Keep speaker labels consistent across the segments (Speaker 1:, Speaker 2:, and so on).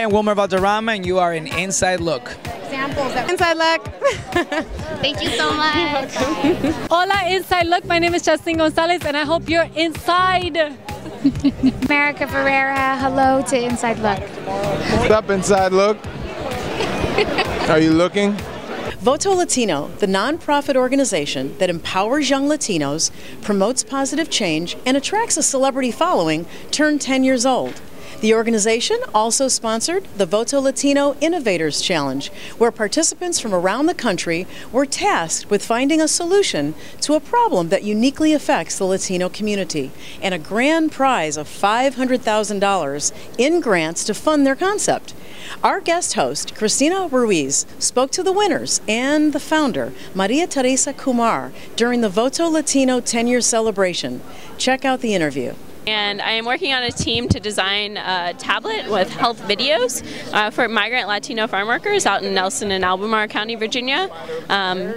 Speaker 1: I am Wilmer Valderrama, and you are in Inside Look.
Speaker 2: Examples of Inside Look.
Speaker 3: Thank you so much.
Speaker 4: Hola, Inside Look. My name is Jaslene Gonzalez, and I hope you're inside.
Speaker 3: America Ferrera, hello to Inside Look.
Speaker 5: What's up, Inside Look? Are you looking?
Speaker 6: Voto Latino, the nonprofit organization that empowers young Latinos, promotes positive change, and attracts a celebrity following, turned 10 years old. The organization also sponsored the Voto Latino Innovators Challenge, where participants from around the country were tasked with finding a solution to a problem that uniquely affects the Latino community, and a grand prize of $500,000 in grants to fund their concept. Our guest host, Christina Ruiz, spoke to the winners and the founder, Maria Teresa Kumar, during the Voto Latino 10-year celebration. Check out the interview.
Speaker 7: And I am working on a team to design a tablet with health videos for migrant Latino farm workers out in Nelson and Albemarle County, Virginia,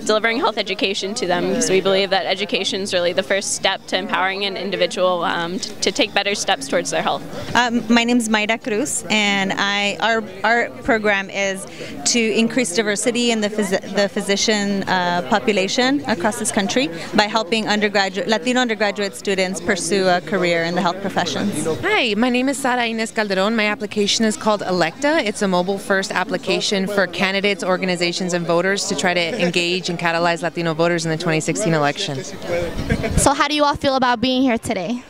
Speaker 7: delivering health education to them, because we believe that education is really the first step to empowering an individual to take better steps towards their health.
Speaker 8: My name is Mayra Cruz, and our program is to increase diversity in the physician population across this country by helping Latino undergraduate students pursue a career in the health professions.
Speaker 9: Hi, my name is Sara Ines Calderon. My application is called Electa. It's a mobile-first application for candidates, organizations, and voters to try to engage and catalyze Latino voters in the 2016 election.
Speaker 3: So how do you all feel about being here today?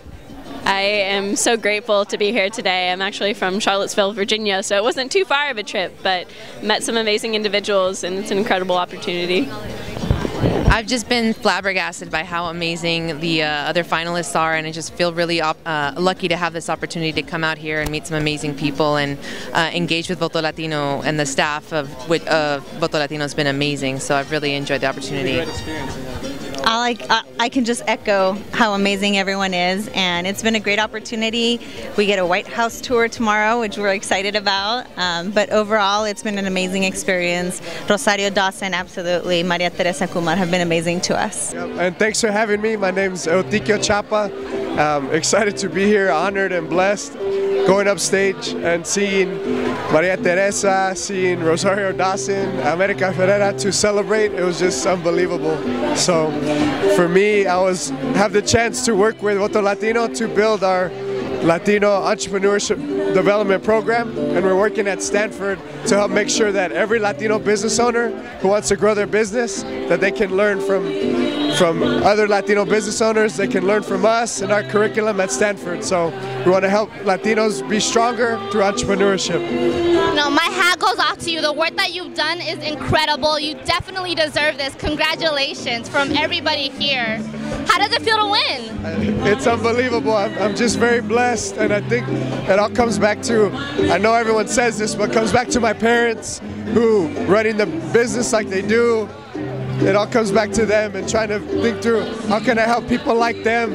Speaker 7: I am so grateful to be here today. I'm actually from Charlottesville, Virginia, so it wasn't too far of a trip, but met some amazing individuals, and it's an incredible opportunity.
Speaker 9: I've just been flabbergasted by how amazing the other finalists are, and I just feel really lucky to have this opportunity to come out here and meet some amazing people and engage with Voto Latino, and the staff of Voto Latino has been amazing, so I've really enjoyed the opportunity.
Speaker 8: I can just echo how amazing everyone is, and it's been a great opportunity. We get a White House tour tomorrow, which we're excited about, but overall it's been an amazing experience. Rosario Dawson, absolutely, Maria Teresa Kumar have been amazing to us.
Speaker 5: Yep, and thanks for having me. My name's Eutiquio Chapa. Excited to be here, honored and blessed. Going upstage and seeing Maria Teresa, seeing Rosario Dawson, America Ferrera to celebrate, it was just unbelievable. So for me, I have the chance to work with Voto Latino to build our Latino entrepreneurship development program, and we're working at Stanford to help make sure that every Latino business owner who wants to grow their business, that they can learn from other Latino business owners, they can learn from us and our curriculum at Stanford. So we want to help Latinos be stronger through entrepreneurship.
Speaker 3: No, my hat goes off to you. The work that you've done is incredible. You definitely deserve this. Congratulations from everybody here. How does it feel to win?
Speaker 5: It's unbelievable. I'm just very blessed, and I think it all comes back to, I know everyone says this, but it comes back to my parents who running the business like they do. It all comes back to them and trying to think through how can I help people like them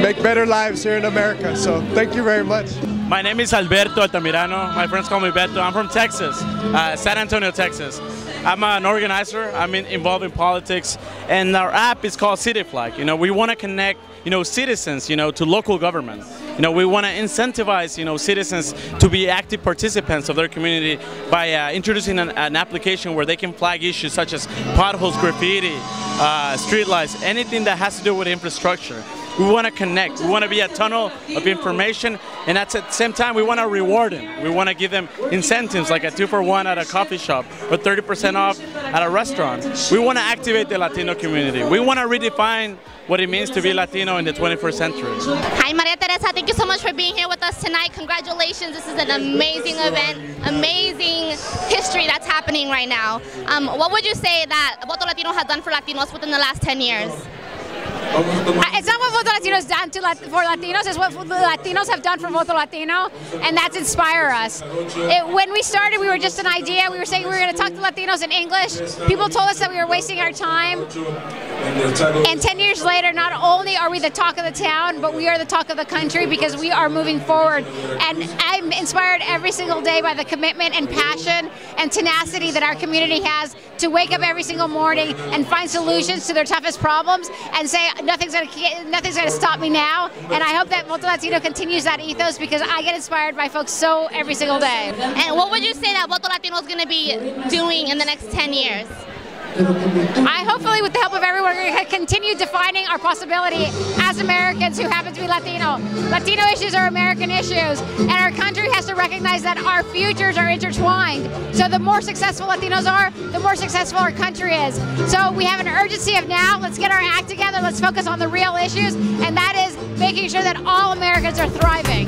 Speaker 5: make better lives here in America. So thank you very much.
Speaker 10: My name is Alberto Altamirano. My friends call me Beto. I'm from Texas, San Antonio, Texas. I'm an organizer. I'm involved in politics, and our app is called Citiflag. You know, we want to connect, citizens, to local government. We want to incentivize, citizens to be active participants of their community by introducing an application where they can flag issues such as potholes, graffiti, streetlights, anything that has to do with infrastructure. We want to connect. We want to be a tunnel of information, and at the same time, we want to reward them. We want to give them incentives like a 2-for-1 at a coffee shop or 30% off at a restaurant. We want to activate the Latino community. We want to redefine what it means to be Latino in the 21st century.
Speaker 3: Hi, Maria Teresa. Thank you so much for being here with us tonight. Congratulations. This is an amazing event, amazing history that's happening right now. What would you say that Voto Latino has done for Latinos within the last 10 years?
Speaker 4: It's not what Voto Latino has done for Latinos, it's what the Latinos have done for Voto Latino, and that's inspire us. When we started, we were just an idea. We were saying we were going to talk to Latinos in English. People told us that we were wasting our time. And 10 years later, not only are we the talk of the town, but we are the talk of the country because we are moving forward. And I'm inspired every single day by the commitment and passion and tenacity that our community has to wake up every single morning and find solutions to their toughest problems and say, nothing's gonna stop me now. And I hope that Voto Latino continues that ethos because I get inspired by folks so every single day.
Speaker 3: And what would you say that Voto Latino is going to be doing in the next 10 years?
Speaker 4: I hopefully, with the help of everyone, we're going to continue defining our possibility as Americans who happen to be Latino. Latino issues are American issues, and our country has to recognize that our futures are intertwined. So the more successful Latinos are, the more successful our country is. So we have an urgency of now, let's get our act together, let's focus on the real issues, and that is making sure that all Americans are thriving.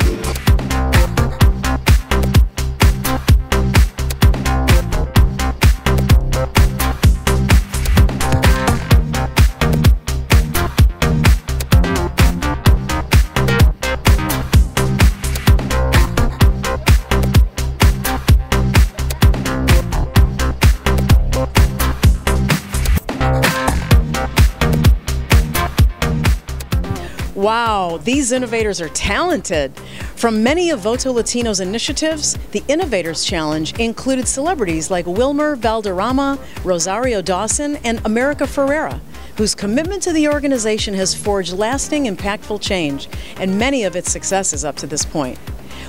Speaker 6: Wow, these innovators are talented. From many of Voto Latino's initiatives, the Innovators Challenge included celebrities like Wilmer Valderrama, Rosario Dawson, and Ferrera, whose commitment to the organization has forged lasting, impactful change, and many of its successes up to this point.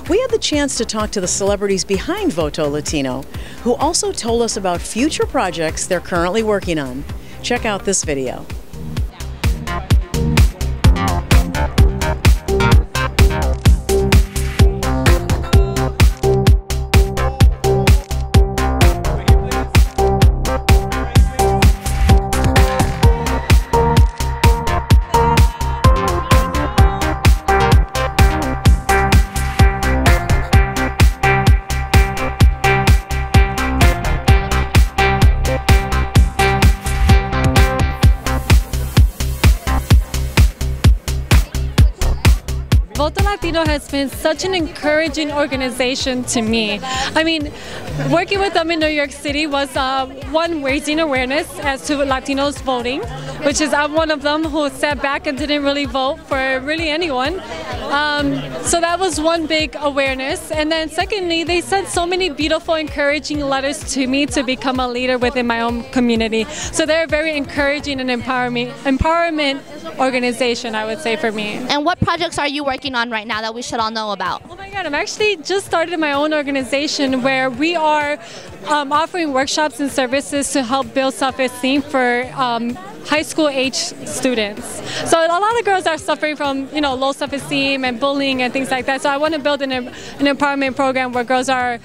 Speaker 6: We had the chance to talk to the celebrities behind Voto Latino, who also told us about future projects they're currently working on. Check out this video.
Speaker 11: Voto Latino has been such an encouraging organization to me. I mean, working with them in New York City was one, raising awareness as to Latinos voting, which is I'm one of them who sat back and didn't really vote for really anyone. So that was one big awareness. And then secondly, they sent so many beautiful, encouraging letters to me to become a leader within my own community. So they're a very encouraging and empowerment organization, I would say, for me.
Speaker 3: And what projects are you working on right now that we should all know about?
Speaker 11: Oh my God, I'm actually just started my own organization where we are offering workshops and services to help build self-esteem for high school age students. So a lot of girls are suffering from, you know, low self-esteem and bullying and things like that. So I want to build an empowerment program where girls are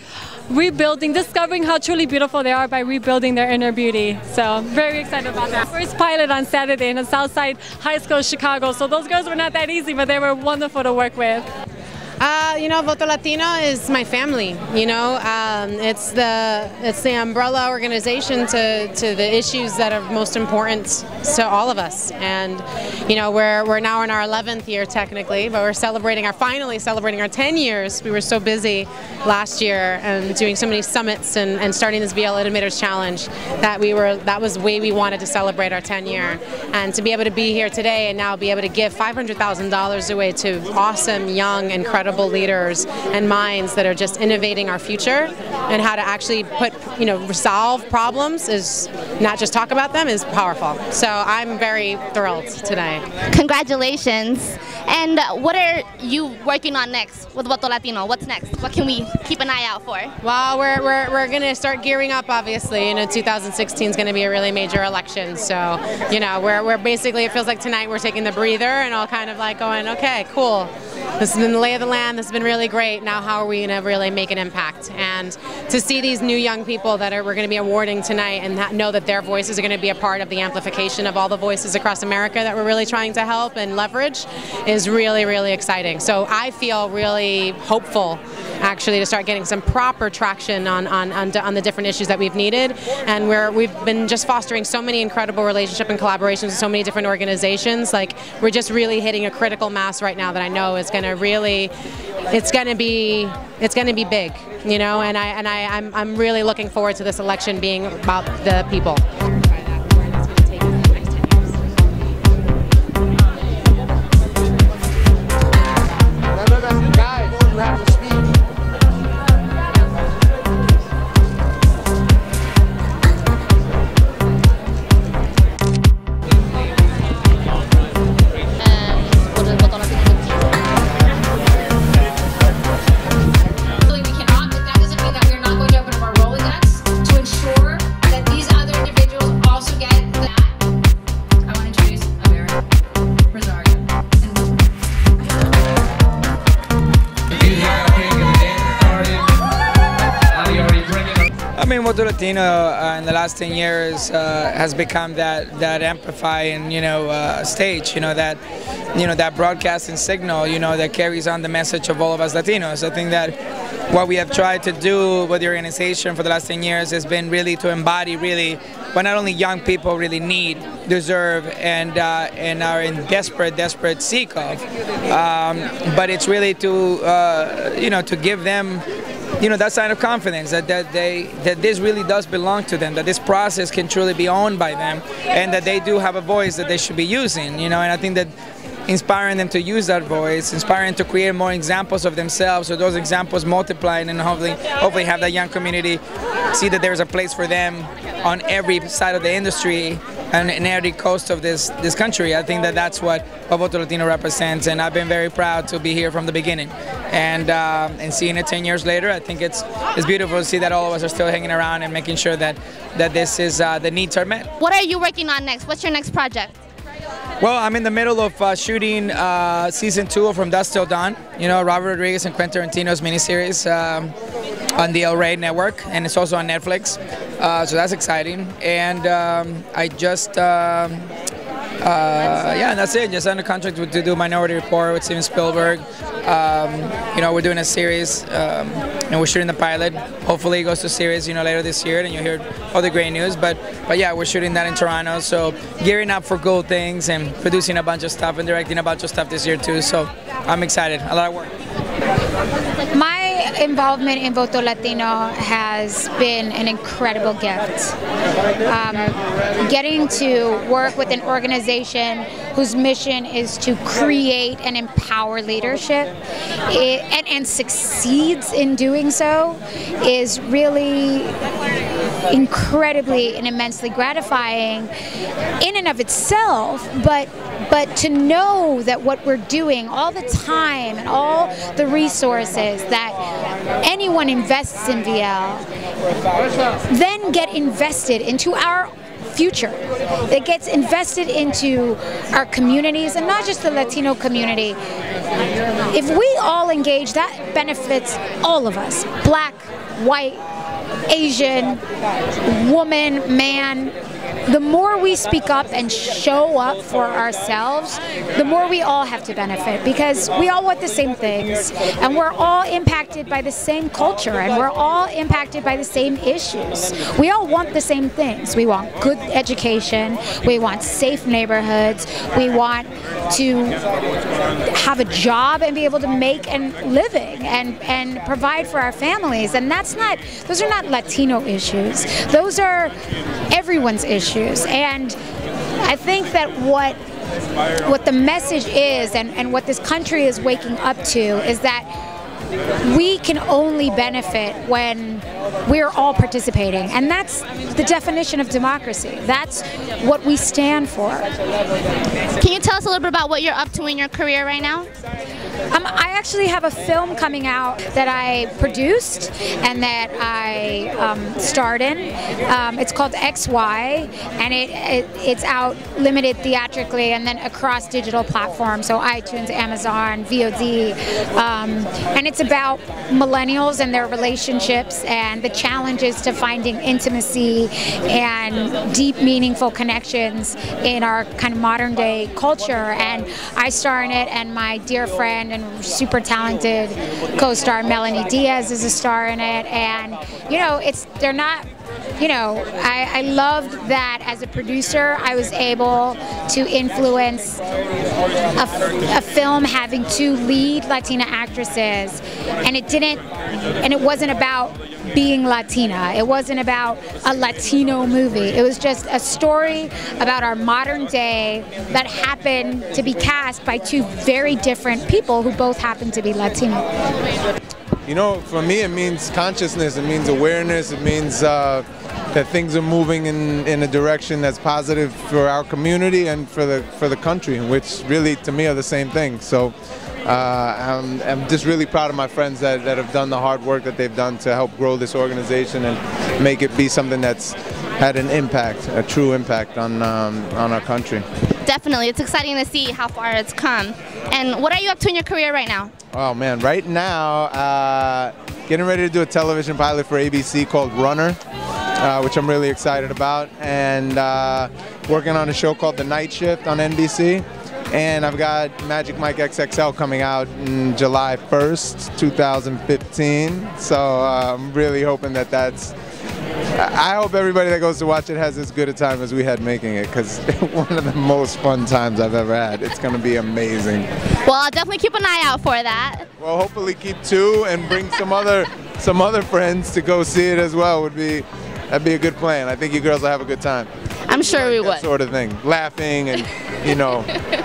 Speaker 11: rebuilding, discovering how truly beautiful they are by rebuilding their inner beauty. So very excited about that. First pilot on Saturday in the Southside High School, Chicago. So those girls were not that easy, but they were wonderful to work with.
Speaker 2: You know, Voto Latino is my family. You know, it's the umbrella organization to the issues that are most important to all of us. And you know, we're now in our 11th year technically, but we're finally celebrating our 10 years. We were so busy last year and doing so many summits and starting this BL Innovators Challenge that was the way we wanted to celebrate our 10 year. And to be able to be here today and now be able to give $500,000 away to awesome, young, incredible leaders and minds that are just innovating our future and how to actually resolve problems, is not just talk about them, is powerful. So I'm very thrilled today.
Speaker 3: Congratulations. And what are you working on next with Voto Latino? What's next? What can we keep an eye out for?
Speaker 2: Well, we're going to start gearing up, obviously. You know, 2016 is going to be a really major election. So, you know, we're basically, it feels like tonight we're taking the breather and all kind of like going, okay, cool. This has been the lay of the land. This has been really great. Now how are we going to really make an impact? And to see these new young people that we're going to be awarding tonight and know that their voices are going to be a part of the amplification of all the voices across America that we're really trying to help and leverage is really, really exciting. So I feel really hopeful, actually, to start getting some proper traction on the different issues that we've needed. And we've been just fostering so many incredible relationships and collaborations with so many different organizations. Like, we're just really hitting a critical mass right now that I know is going to really, it's going to be big, you know. And I'm really looking forward to this election being about the people.
Speaker 1: Voto Latino in the last 10 years has become that amplifying, stage, that broadcasting signal, that carries on the message of all of us Latinos. I think that what we have tried to do with the organization for the last 10 years has been really to embody what not only young people really need, deserve, and are in desperate seek of, but it's really to to give them that sign of confidence that this really does belong to them, that this process can truly be owned by them, and that they do have a voice that they should be using. And I think that inspiring them to use that voice, inspiring to create more examples of themselves, so those examples multiply, and hopefully have that young community see that there's a place for them on every side of the industry and in every coast of this country. I think that that's what Voto Latino represents, and I've been very proud to be here from the beginning. And seeing it 10 years later, I think it's beautiful to see that all of us are still hanging around and making sure that this is the needs are met.
Speaker 3: What are you working on next? What's your next project?
Speaker 1: Well, I'm in the middle of shooting season 2 of From Dusk Till Dawn. Robert Rodriguez and Quentin Tarantino's miniseries on the El Rey network, and it's also on Netflix. So that's exciting. And I just, and that's it. Just under contract to do Minority Report with Steven Spielberg. We're doing a series, and we're shooting the pilot. Hopefully it goes to series, later this year, and you'll hear all the great news. But yeah, we're shooting that in Toronto. So gearing up for cool things and producing a bunch of stuff and directing a bunch of stuff this year too. So I'm excited. A lot of work.
Speaker 4: My involvement in Voto Latino has been an incredible gift. Getting to work with an organization whose mission is to create and empower leadership and succeeds in doing so is really incredibly and immensely gratifying in and of itself, but to know that what we're doing, all the time and all the resources that anyone invests in VL then get invested into our future. It gets invested into our communities, and not just the Latino community. If we all engage, that benefits all of us, black, white, Asian, woman, man. The more we speak up and show up for ourselves, the more we all have to benefit, because we all want the same things, and we're all impacted by the same culture, and we're all impacted by the same issues. We all want the same things. We want good education, we want safe neighborhoods, we want to have a job and be able to make a living and provide for our families, and those are not Latino issues. Those are everyone's issues. And I think that what the message is, and what this country is waking up to, is that we can only benefit when we're all participating, and that's the definition of democracy. That's what we stand for.
Speaker 3: Can you tell us a little bit about what you're up to in your career right now?
Speaker 4: I actually have a film coming out that I produced and that I starred in. It's called XY, and it's out limited theatrically and then across digital platforms, so iTunes, Amazon, VOD, and it's about millennials and their relationships and the challenges to finding intimacy and deep, meaningful connections in our kind of modern day culture. And I star in it, and my dear friend and super talented co-star Melanie Diaz is a star in it. And I loved that as a producer I was able to influence a film having 2 lead Latina actresses, and it wasn't about being Latina. It wasn't about a Latino movie. It was just a story about our modern day that happened to be cast by 2 very different people who both happen to be Latino.
Speaker 12: For me it means consciousness, it means awareness, it means that things are moving in a direction that's positive for our community and for the country, which really to me are the same thing. So I'm just really proud of my friends that have done the hard work that they've done to help grow this organization and make it be something that's had an impact, a true impact on our country.
Speaker 3: Definitely, it's exciting to see how far it's come. And what are you up to in your career right now?
Speaker 12: Oh man, right now getting ready to do a television pilot for ABC called Runner, which I'm really excited about, and working on a show called The Night Shift on NBC. And I've got Magic Mike XXL coming out in July 1st, 2015. So I'm really hoping that I hope everybody that goes to watch it has as good a time as we had making it, because one of the most fun times I've ever had. It's going to be amazing.
Speaker 3: Well, I'll definitely keep an eye out for that.
Speaker 12: Well, hopefully keep 2 and bring some other friends to go see it as well. That'd be a good plan. I think you girls will have a good time.
Speaker 3: I'm sure we would.
Speaker 12: That sort of thing, laughing and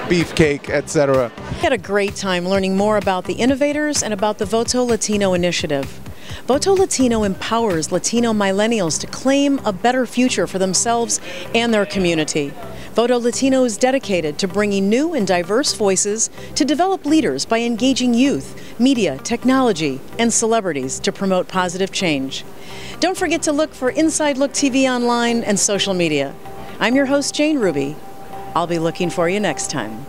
Speaker 12: beefcake, etc.
Speaker 6: We had a great time learning more about the Innovators and about the Voto Latino initiative. Voto Latino empowers Latino millennials to claim a better future for themselves and their community. Voto Latino is dedicated to bringing new and diverse voices to develop leaders by engaging youth, media, technology, and celebrities to promote positive change. Don't forget to look for Inside Look TV online and social media. I'm your host, Jane Ruby. I'll be looking for you next time.